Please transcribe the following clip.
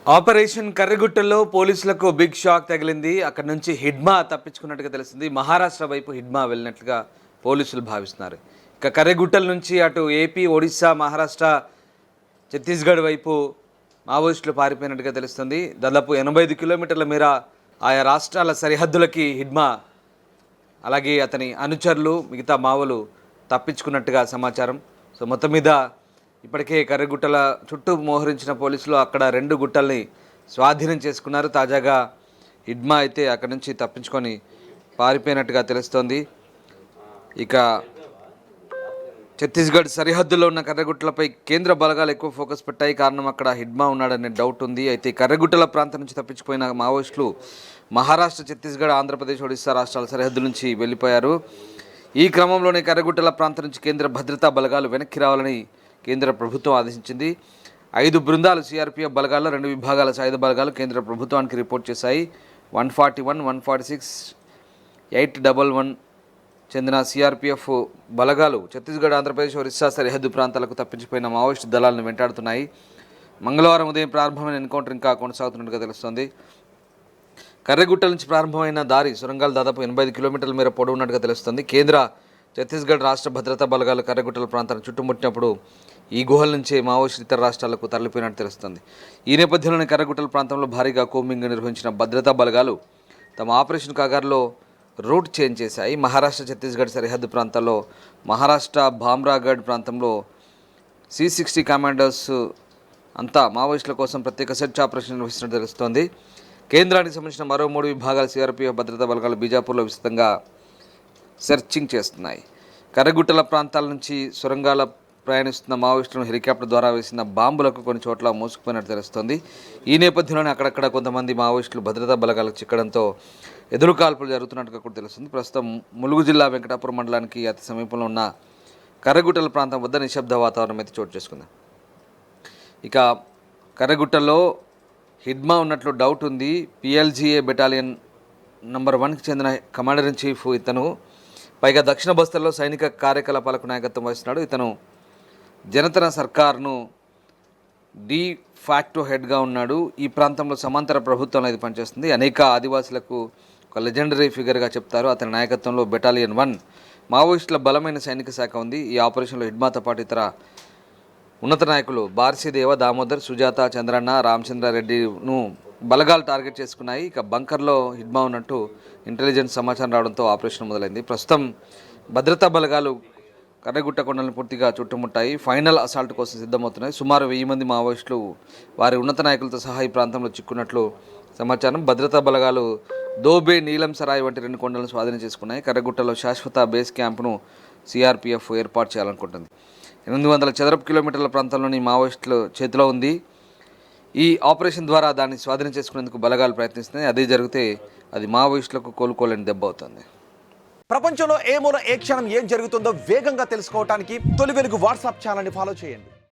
Operation కర్రగుట్టలో పోలీసులకు big shock తగిలింది. అక్కడ నుంచి హిడ్మా తప్పించుకున్నట్టుగా తెలుస్తుంది. మహారాష్ట్ర వైపు హిడ్మా వెళ్ళినట్లుగా పోలీసులు భావిస్తున్నారు. ఇక కర్రగుట్టల నుంచి అటు ఏపీ, ఒడిశా, మహారాష్ట్ర, ఛత్తీస్గఢ్ వైపు మావోయిస్టులు పారిపోయినట్టుగా తెలుస్తుంది. దాదాపు 85 కిలోమీటర్ల మేర ఆయా రాష్ట్రాల సరిహద్దులకి హిడ్మా అలాగే అతని అనుచరులు మిగతా మావోలు తప్పించుకున్నట్టుగా సమాచారం. సో మొత్తం మీద ఇప్పటికే కర్రగుట్టల చుట్టూ మోహరించిన పోలీసులు అక్కడ 2 గుట్టల్ని స్వాధీనం చేసుకున్నారు. తాజాగా హిడ్మా అయితే అక్కడి నుంచి తప్పించుకొని పారిపోయినట్టుగా తెలుస్తోంది. ఇక ఛత్తీస్గఢ్ సరిహద్దులో ఉన్న కర్రగుట్టలపై కేంద్ర బలగాలు ఎక్కువ ఫోకస్ పెట్టాయి. కారణం అక్కడ హిడ్మా ఉన్నాడనే డౌట్ ఉంది. అయితే కర్రగుట్టల ప్రాంతం నుంచి తప్పించిపోయిన మావోయిస్టులు మహారాష్ట్ర, ఛత్తీస్గఢ్, ఆంధ్రప్రదేశ్, ఒడిశా రాష్ట్రాల సరిహద్దు నుంచి వెళ్ళిపోయారు. ఈ క్రమంలోనే కర్రగుట్టల ప్రాంతం నుంచి కేంద్ర భద్రతా బలగాలు వెనక్కి రావాలని కేంద్ర ప్రభుత్వం ఆదేశించింది. 5 బృందాలు సిఆర్పిఎఫ్ బలగాల్లో 2 విభాగాల సాయుధ బలగాలు కేంద్ర ప్రభుత్వానికి రిపోర్ట్ చేశాయి. 141, 146, 811 చెందిన సిఆర్పిఎఫ్ బలగాలు ఛత్తీస్గఢ్, ఆంధ్రప్రదేశ్, ఒరిస్సా సరిహద్దు ప్రాంతాలకు తప్పించిపోయిన మావోయిస్టు దళాలను వెంటాడుతున్నాయి. మంగళవారం ఉదయం ప్రారంభమైన ఎన్కౌంటర్ ఇంకా కొనసాగుతున్నట్టుగా తెలుస్తోంది. కర్రగుట్టల నుంచి ప్రారంభమైన దారి సొరంగాలు దాదాపు 85 కిలోమీటర్ల మేర పొడవున్నట్టుగా తెలుస్తుంది. కేంద్ర, ఛత్తీస్గఢ్ రాష్ట్ర భద్రతా బలగాలు కర్రగుట్టల ప్రాంతాన్ని చుట్టుముట్టినప్పుడు ఈ గుహల నుంచే మావోయిస్టులు ఇతర రాష్ట్రాలకు తరలిపోయినట్టు తెలుస్తుంది. ఈ నేపథ్యంలోనే కర్రగుట్టల ప్రాంతంలో భారీగా కోంబింగ్ నిర్వహించిన భద్రతా బలగాలు తమ ఆపరేషన్ కాగారులో రూట్ చేంజ్ చేశాయి. మహారాష్ట్ర, ఛత్తీస్గఢ్ సరిహద్దు ప్రాంతాల్లో మహారాష్ట్ర భామ్రాగఢ్ ప్రాంతంలో C60 కమాండోస్ అంతా మావోయిస్టుల కోసం ప్రత్యేక సెర్చ్ ఆపరేషన్ నిర్వహిస్తున్నట్టు తెలుస్తోంది. కేంద్రానికి సంబంధించిన మరో 3 విభాగాల సిఆర్పిఎఫ్ భద్రతా బలగాలు బీజాపూర్లో విస్తృతంగా సెర్చింగ్ చేస్తున్నాయి. కర్రగుట్టల ప్రాంతాల నుంచి సొరంగాల ప్రయాణిస్తున్న మావోయిస్టులను హెలికాప్టర్ ద్వారా వేసిన బాంబులకు కొన్ని చోట్ల మోసుకుపోయినట్టు తెలుస్తోంది. ఈ నేపథ్యంలోనే అక్కడక్కడ కొంతమంది మావోయిస్టులు భద్రతా బలగాలకు చిక్కడంతో ఎదురు కాల్పులు జరుగుతున్నట్టుగా కూడా తెలుస్తుంది. ప్రస్తుతం ములుగు జిల్లా వెంకటాపురం మండలానికి అతి సమీపంలో ఉన్న కర్రగుట్టల ప్రాంతం వద్ద నిశ్శబ్ద వాతావరణం అయితే చోటు చేసుకుంది. ఇక కర్రగుట్టలో హిడ్మా ఉన్నట్లు డౌట్ ఉంది. PLGA బెటాలియన్ నంబర్ 1కి చెందిన కమాండర్ ఇన్ చీఫ్ ఇతను. పైగా దక్షిణ బస్తర్లో సైనిక కార్యకలాపాలకు నాయకత్వం వహిస్తున్నాడు. ఇతను జనతన సర్కార్ను డి ఫ్యాక్టో హెడ్గా ఉన్నాడు. ఈ ప్రాంతంలో సమాంతర ప్రభుత్వం అనేది పనిచేస్తుంది. అనేక ఆదివాసులకు ఒక లెజెండరీ ఫిగర్గా చెప్తారు. అతని నాయకత్వంలో బెటాలియన్ 1 మావోయిస్టుల బలమైన సైనిక శాఖ ఉంది. ఈ ఆపరేషన్లో హిడ్మాతో పాటు ఇతర ఉన్నత నాయకులు బార్సిదేవ, దామోదర్, సుజాత, చంద్రన్న, రామచంద్రారెడ్డిను బలగాలు టార్గెట్ చేసుకున్నాయి. ఇక బంకర్లో హిడ్మా ఉన్నట్టు ఇంటెలిజెన్స్ సమాచారం రావడంతో ఆపరేషన్ మొదలైంది. ప్రస్తుతం భద్రతా బలగాలు కర్రగుట్ట కొండలను పూర్తిగా చుట్టుముట్టాయి. ఫైనల్ అసాల్ట్ కోసం సిద్ధమవుతున్నాయి. సుమారు 1000 మంది మావోయిస్టులు వారి ఉన్నత నాయకులతో సహా ఈ ప్రాంతంలో చిక్కున్నట్లు సమాచారం. భద్రతా బలగాలు దోబే, నీలం సరాయ్ వంటి 2 కొండలను స్వాధీనం చేసుకున్నాయి. కర్రగుట్టలో శాశ్వత బేస్ క్యాంపును సిఆర్పిఎఫ్ ఏర్పాటు చేయాలనుకుంటుంది. 800 చదరపు కిలోమీటర్ల ప్రాంతంలోని మావోయిస్టుల చేతిలో ఉంది. ఈ ఆపరేషన్ ద్వారా దాన్ని స్వాధీనం చేసుకునేందుకు బలగాలు ప్రయత్నిస్తున్నాయి. అదే జరిగితే అది మావోయిస్టులకు కోలుకోలేని దెబ్బ అవుతుంది. ప్రపంచంలో ఏ మూల ఏ క్షణం ఏం జరుగుతుందో వేగంగా తెలుసుకోవడానికి తొలి వెలుగు వాట్సాప్ ఛానల్ని ఫాలో చేయండి.